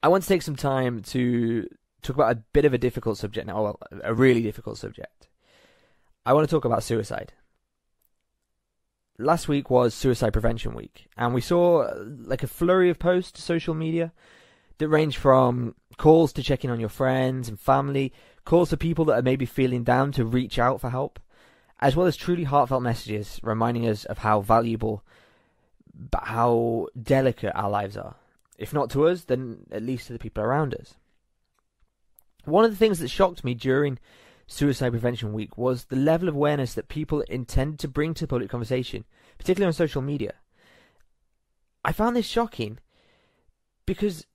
I want to take some time to talk about a bit of a difficult subject now, well, a really difficult subject. I want to talk about suicide. Last week was Suicide Prevention Week, and we saw like a flurry of posts to social media that range from calls to check in on your friends and family, calls to people that are maybe feeling down to reach out for help, as well as truly heartfelt messages reminding us of how valuable but how delicate our lives are. If not to us, then at least to the people around us. One of the things that shocked me during Suicide Prevention Week was the level of awareness that people intended to bring to the public conversation, particularly on social media. I found this shocking because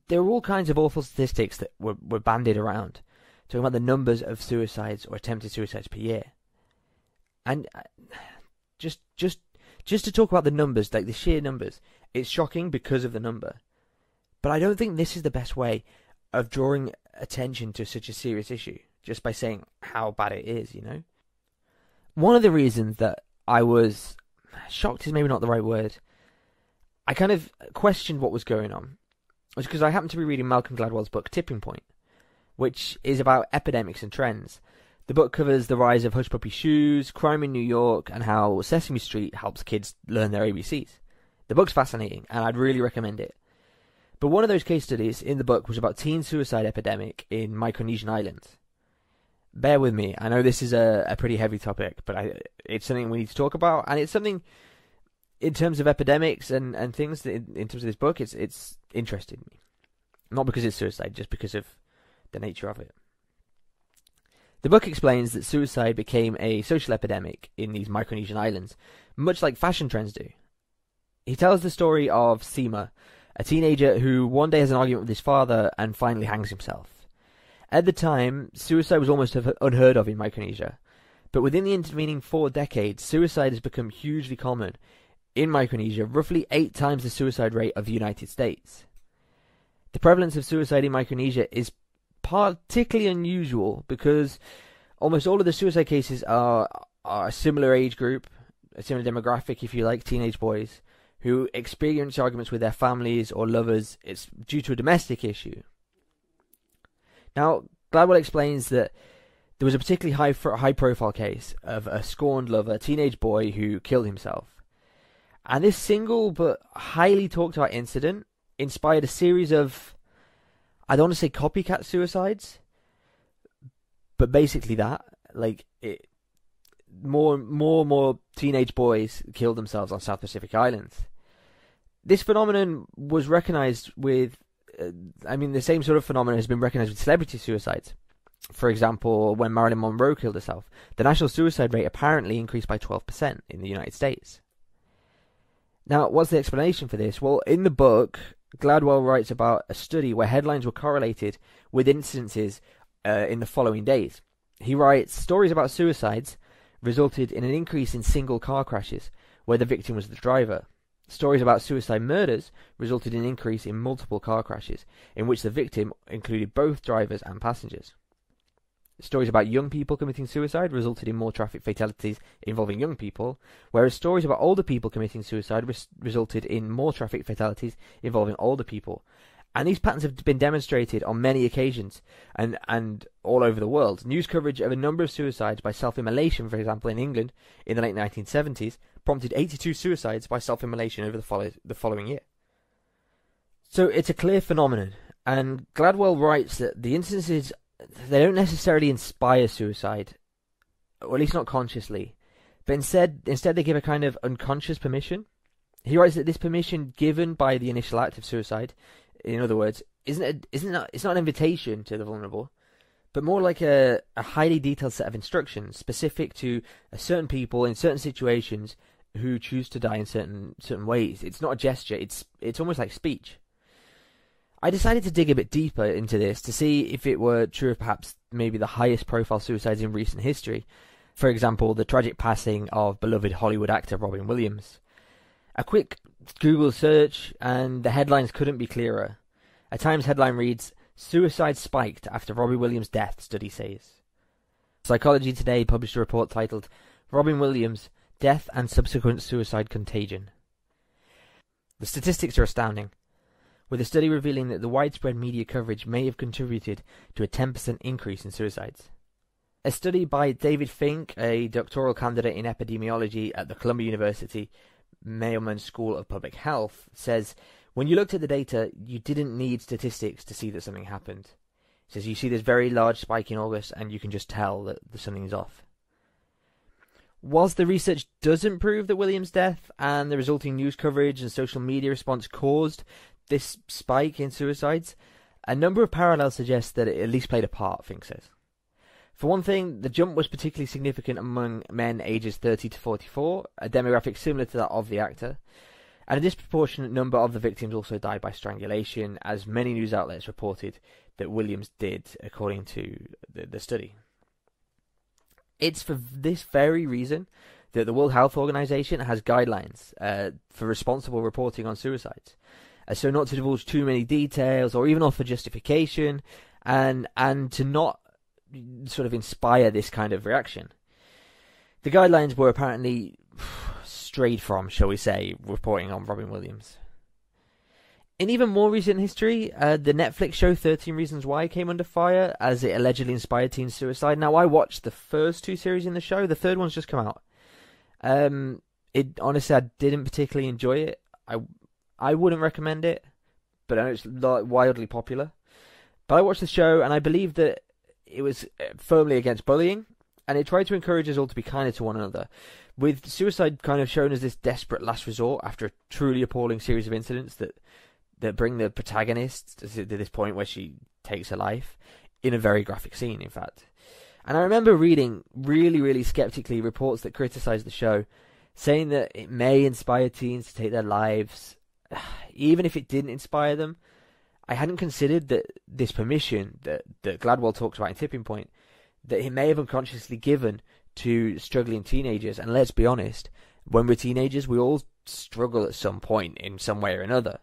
there were all kinds of awful statistics that were bandied around, talking about the numbers of suicides or attempted suicides per year. And just to talk about the numbers, like the sheer numbers, it's shocking because of the number. But I don't think this is the best way of drawing attention to such a serious issue, just by saying how bad it is, you know? One of the reasons that I was shocked is maybe not the right word. I kind of questioned what was going on. Was because I happened to be reading Malcolm Gladwell's book Tipping Point, which is about epidemics and trends. The book covers the rise of hush puppy shoes, crime in New York, and how Sesame Street helps kids learn their ABCs. The book's fascinating, and I'd really recommend it. But one of those case studies in the book was about teen suicide epidemic in Micronesian islands. Bear with me, I know this is a pretty heavy topic, but it's something we need to talk about, and it's something in terms of epidemics and things that in terms of this book, it's interested me. Not because it's suicide, just because of the nature of it. The book explains that suicide became a social epidemic in these Micronesian islands, much like fashion trends do. He tells the story of Seema, a teenager who one day has an argument with his father and finally hangs himself. At the time, suicide was almost unheard of in Micronesia, but within the intervening 4 decades, suicide has become hugely common in Micronesia, roughly 8 times the suicide rate of the United States. The prevalence of suicide in Micronesia is particularly unusual because almost all of the suicide cases are a similar age group, a similar demographic, if you like, teenage boys, who experience arguments with their families or lovers. It's due to a domestic issue. Now, Gladwell explains that there was a particularly high-profile case of a scorned lover, a teenage boy who killed himself. And this single but highly talked about incident inspired a series of, I don't want to say copycat suicides, but basically that. Like, more teenage boys killed themselves on South Pacific Islands. This phenomenon was recognized with, the same sort of phenomenon has been recognized with celebrity suicides. For example, when Marilyn Monroe killed herself, the national suicide rate apparently increased by 12% in the United States. Now, what's the explanation for this? Well, in the book, Gladwell writes about a study where headlines were correlated with incidences in the following days. He writes, stories about suicides resulted in an increase in single car crashes, where the victim was the driver. Stories about suicide murders resulted in an increase in multiple car crashes, in which the victim included both drivers and passengers. Stories about young people committing suicide resulted in more traffic fatalities involving young people, whereas stories about older people committing suicide resulted in more traffic fatalities involving older people. And these patterns have been demonstrated on many occasions and all over the world. News coverage of a number of suicides by self-immolation, for example, in England in the late 1970s, prompted 82 suicides by self-immolation over the following year. So it's a clear phenomenon, and Gladwell writes that the instances, they don't necessarily inspire suicide, or at least not consciously, but instead they give a kind of unconscious permission. He writes that this permission given by the initial act of suicide, in other words, it's not an invitation to the vulnerable, but more like a highly detailed set of instructions specific to a certain people in certain situations who choose to die in certain ways. It's not a gesture, it's almost like speech. I decided to dig a bit deeper into this to see if it were true of perhaps maybe the highest profile suicides in recent history. For example, the tragic passing of beloved Hollywood actor Robin Williams. A quick Google search and the headlines couldn't be clearer. A Times headline reads, "Suicide spiked after Robin Williams' death, study says." Psychology Today published a report titled, "Robin Williams, Death and Subsequent Suicide Contagion." The statistics are astounding. with a study revealing that the widespread media coverage may have contributed to a 10% increase in suicides. A study by David Fink, a doctoral candidate in epidemiology at the Columbia University Mailman School of Public Health, says, when you looked at the data, you didn't need statistics to see that something happened. It says you see this very large spike in August and you can just tell that something's off. Whilst the research doesn't prove that William's death and the resulting news coverage and social media response caused this spike in suicides, a number of parallels suggest that it at least played a part, Fink says. For one thing, the jump was particularly significant among men ages 30 to 44, a demographic similar to that of the actor, and a disproportionate number of the victims also died by strangulation, as many news outlets reported that Williams did, according to the study. It's for this very reason that the World Health Organization has guidelines for responsible reporting on suicides, so not to divulge too many details or even offer justification, and to not sort of inspire this kind of reaction. The guidelines were apparently strayed from, shall we say, reporting on Robin Williams. In even more recent history, the Netflix show 13 Reasons Why came under fire as it allegedly inspired teen suicide. Now, I watched the first two series in the show. The third one's just come out. Honestly, I didn't particularly enjoy it. I wouldn't recommend it, but I know it's wildly popular. But I watched the show, and I believe that it was firmly against bullying, and it tried to encourage us all to be kinder to one another, with suicide kind of shown as this desperate last resort after a truly appalling series of incidents that bring the protagonist to this point where she takes her life, in a very graphic scene, in fact. And I remember reading really, really skeptically reports that criticised the show, saying that it may inspire teens to take their lives. Even if it didn't inspire them, I hadn't considered that this permission that Gladwell talks about in Tipping Point, that he may have unconsciously given to struggling teenagers. And let's be honest, when we're teenagers, we all struggle at some point in some way or another.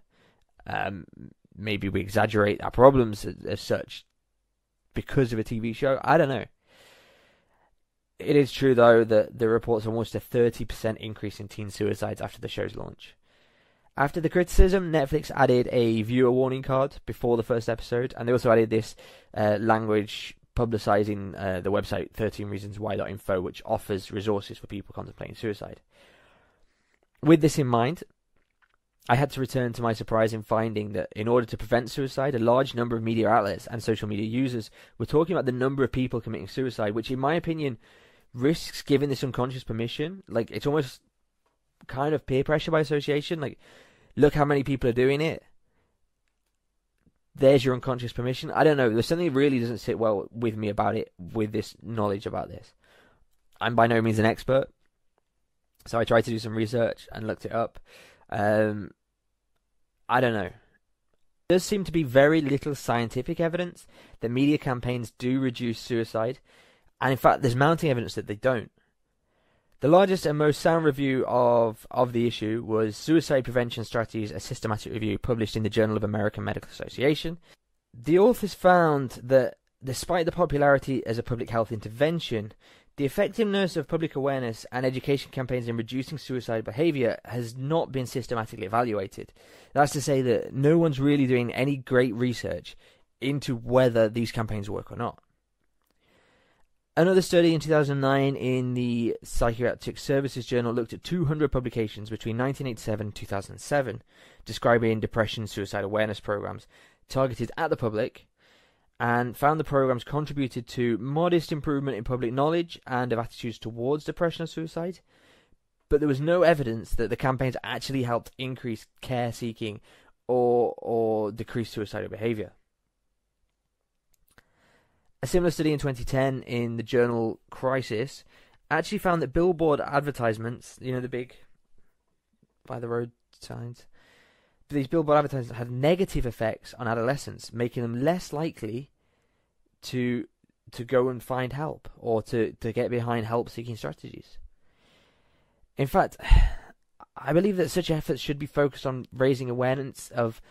Maybe we exaggerate our problems as such because of a TV show. I don't know. It is true, though, that the reports almost a 30% increase in teen suicides after the show's launch. After the criticism, Netflix added a viewer warning card before the first episode, and they also added this language publicising the website 13reasonswhy.info, which offers resources for people contemplating suicide. With this in mind, I had to return to my surprising finding that in order to prevent suicide, a large number of media outlets and social media users were talking about the number of people committing suicide, which in my opinion risks giving this unconscious permission. Like, it's almost kind of peer pressure by association. Like, look how many people are doing it. There's your unconscious permission. I don't know. There's something that really doesn't sit well with me about it, with this knowledge about this. I'm by no means an expert, so I tried to do some research and looked it up. I don't know. There does seem to be very little scientific evidence that media campaigns do reduce suicide, and in fact there's mounting evidence that they don't. The largest and most sound review of the issue was Suicide Prevention Strategies, a systematic review published in the Journal of American Medical Association. The authors found that despite the popularity as a public health intervention, the effectiveness of public awareness and education campaigns in reducing suicide behaviour has not been systematically evaluated. That's to say that no one's really doing any great research into whether these campaigns work or not. Another study in 2009 in the Psychiatric Services Journal looked at 200 publications between 1987 and 2007 describing depression and suicide awareness programs targeted at the public, and found the programs contributed to modest improvement in public knowledge and of attitudes towards depression and suicide, but there was no evidence that the campaigns actually helped increase care seeking or decrease suicidal behaviour. A similar study in 2010 in the journal Crisis actually found that billboard advertisements, you know, the big by the road signs, these billboard advertisements had negative effects on adolescents, making them less likely to go and find help or to get behind help-seeking strategies. In fact, I believe that such efforts should be focused on raising awareness of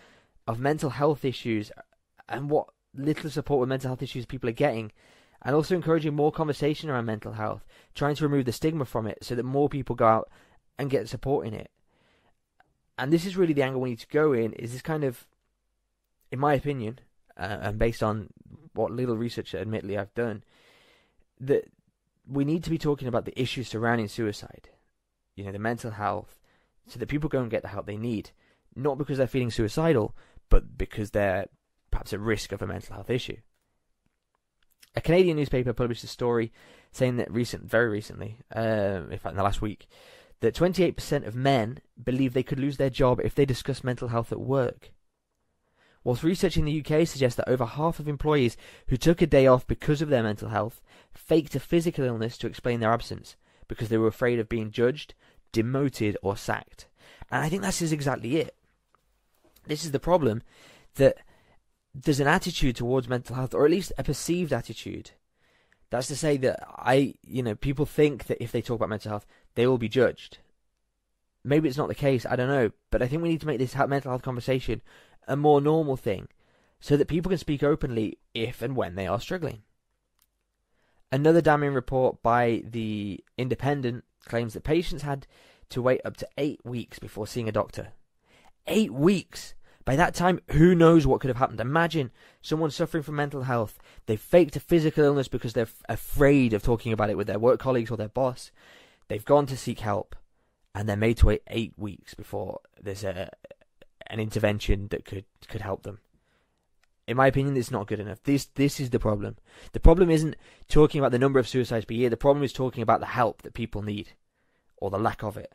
mental health issues and what little support with mental health issues people are getting, and also encouraging more conversation around mental health, trying to remove the stigma from it so that more people go out and get support in it. And this is really the angle we need to go in, is this kind of in my opinion, and based on what little research admittedly I've done, that we need to be talking about the issues surrounding suicide, the mental health, so that people go and get the help they need, not because they're feeling suicidal, but because they're perhaps at risk of a mental health issue. A Canadian newspaper published a story saying that very recently, in fact in the last week, that 28% of men believe they could lose their job if they discuss mental health at work. Whilst research in the UK suggests that over half of employees who took a day off because of their mental health faked a physical illness to explain their absence because they were afraid of being judged, demoted or sacked. And I think this is exactly it. This is the problem, that there's an attitude towards mental health, or at least a perceived attitude. That's to say that people think that if they talk about mental health, they will be judged. Maybe it's not the case, I don't know, but I think we need to make this mental health conversation a more normal thing, so that people can speak openly if and when they are struggling. Another damning report by The Independent claims that patients had to wait up to 8 weeks before seeing a doctor. 8 weeks! By that time, who knows what could have happened? Imagine someone suffering from mental health. They've faked a physical illness because they're afraid of talking about it with their work colleagues or their boss. They've gone to seek help, and they're made to wait 8 weeks before there's an intervention that could help them. In my opinion, it's not good enough. This is the problem. The problem isn't talking about the number of suicides per year. The problem is talking about the help that people need, or the lack of it.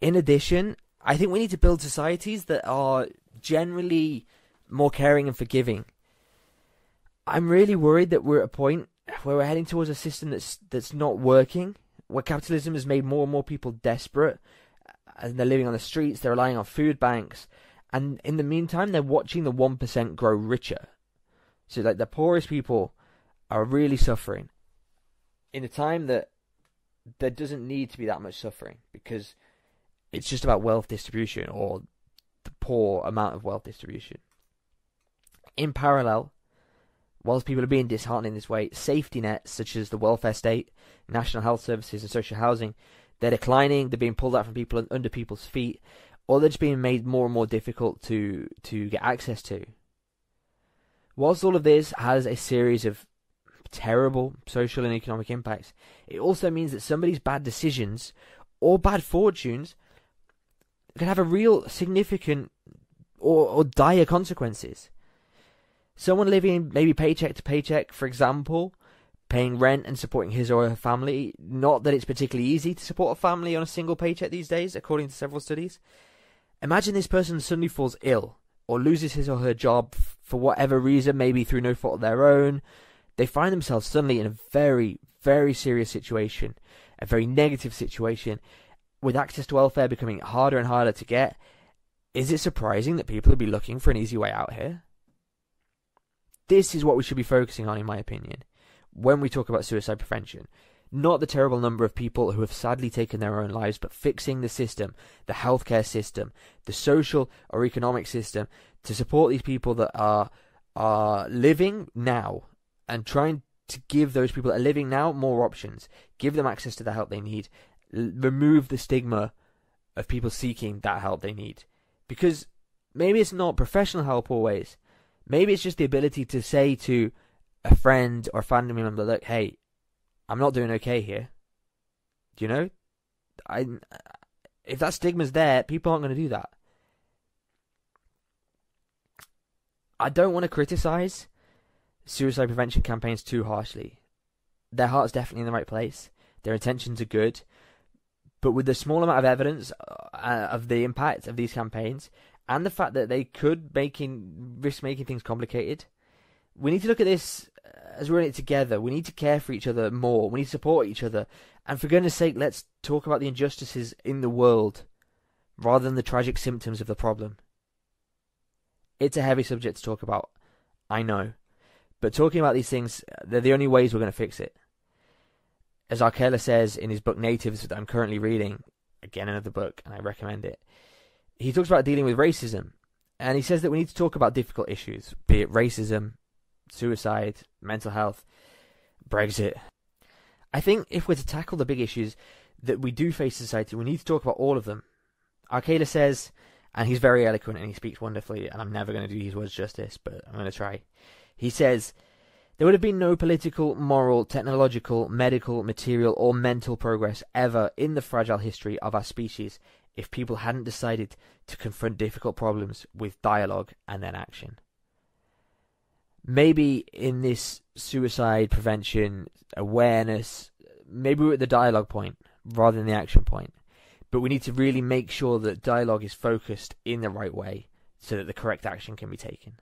In addition, I think we need to build societies that are generally more caring and forgiving. I'm really worried that we're at a point where we're heading towards a system that's not working, where capitalism has made more and more people desperate, and they're living on the streets, they're relying on food banks, and in the meantime, they're watching the 1% grow richer. So the poorest people are really suffering in a time that there doesn't need to be that much suffering, because it's just about wealth distribution, or the poor amount of wealth distribution. In parallel, whilst people are being disheartened in this way, safety nets such as the welfare state, national health services and social housing, they're declining, they're being pulled out from people and under people's feet, or they're just being made more and more difficult to get access to. Whilst all of this has a series of terrible social and economic impacts, it also means that somebody's bad decisions or bad fortunes can have a real significant or dire consequences. Someone living maybe paycheck to paycheck, for example, paying rent and supporting his or her family. Not that it's particularly easy to support a family on a single paycheck these days, according to several studies. Imagine this person suddenly falls ill or loses his or her job for whatever reason, maybe through no fault of their own. They find themselves suddenly in a very, very serious situation, a very negative situation, with access to welfare becoming harder and harder to get. Is it surprising that people would be looking for an easy way out here? This is what we should be focusing on, in my opinion, when we talk about suicide prevention. Not the terrible number of people who have sadly taken their own lives, but fixing the system, the healthcare system, the social or economic system, to support these people that are living now, and trying to give those people that are living now more options, give them access to the help they need, remove the stigma of people seeking that help they need. Because maybe it's not professional help always. Maybe it's just the ability to say to a friend or family member, look, hey, I'm not doing okay here. Do you know? If that stigma's there, people aren't going to do that. I don't want to criticize suicide prevention campaigns too harshly. Their heart's definitely in the right place. Their intentions are good. But with the small amount of evidence of the impact of these campaigns, and the fact that they could risk making things complicated, we need to look at this as we're in it together. We need to care for each other more. We need to support each other. And for goodness sake, let's talk about the injustices in the world rather than the tragic symptoms of the problem. It's a heavy subject to talk about, I know. But talking about these things, they're the only ways we're going to fix it. As Arkela says in his book Natives, that I'm currently reading, again another book, and I recommend it, he talks about dealing with racism. And he says that we need to talk about difficult issues, be it racism, suicide, mental health, Brexit. I think if we're to tackle the big issues that we do face in society, we need to talk about all of them. Arkela says, And he's very eloquent and he speaks wonderfully, and I'm never going to do his words justice, but I'm going to try. He says, "There would have been no political, moral, technological, medical, material, or mental progress ever in the fragile history of our species if people hadn't decided to confront difficult problems with dialogue and then action." Maybe in this suicide prevention awareness, maybe we're at the dialogue point rather than the action point. But we need to really make sure that dialogue is focused in the right way so that the correct action can be taken.